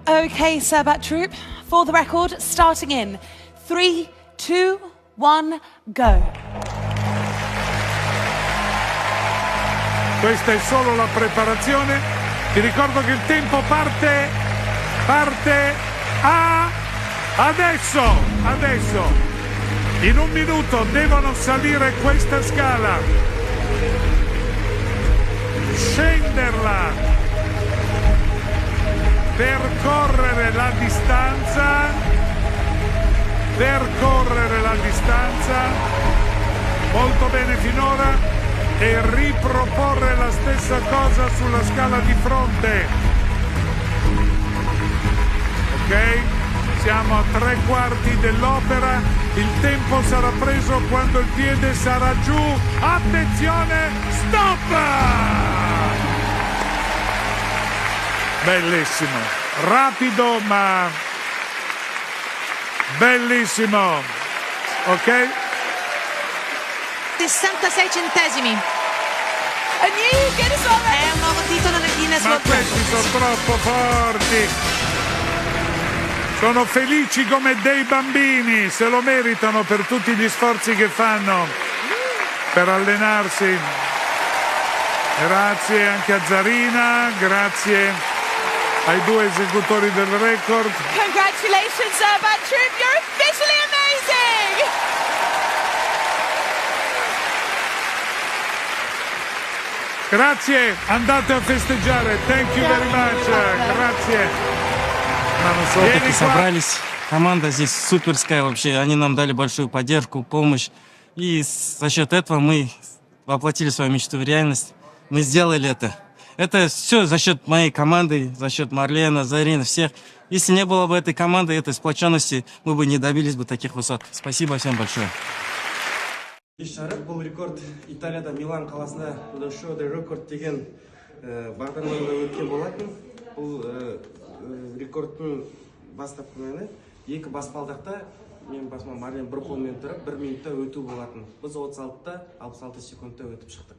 Okay, Serbat Troop, for the record, starting in 3, 2, 1, go. Questa è solo la preparazione. Ti ricordo che il tempo parte adesso. In un minuto devono salire questa scala, scenderla, percorrere la distanza, molto bene finora, e riproporre la stessa cosa sulla scala di fronte. Ok? Siamo a 3/4 dell'opera, il tempo sarà preso quando il piede sarà giù. Attenzione, stop! Bellissimo, rapido ma bellissimo, ok? 66 centesimi. A new Guinness World Record. È un nuovo titolo nel Guinness Ma World Record. questi sono troppo forti. Sono felici come dei bambini, se lo meritano per tutti gli sforzi che fanno per allenarsi. Grazie anche a Zarina, grazie ai due esecutori del record. Congratulations, Serbat Troop, you're officially amazing! Grazie, andate a festeggiare. Thank you very much. Grazie. Все-таки собрались. Команда здесь суперская вообще. Они нам дали большую поддержку, помощь. И за счет этого мы воплотили свою мечту в реальность. Мы сделали это. Это все за счет моей команды, за счет Марлена, Зарина, всех. Если не было бы этой команды, этой сплоченности, мы бы не добились бы таких высот. Спасибо всем большое. Бұл рекорд Италияда Милан қаласында Show the Record деген бағдарламада өткен болатын. Бұл рекордтың бастапқы мәні 2 баспалдақта мен басыма Марлен бір қолмен тұрып 1 минутта өту болатын. Біз 36-та 66 секундта өтіп шықтық.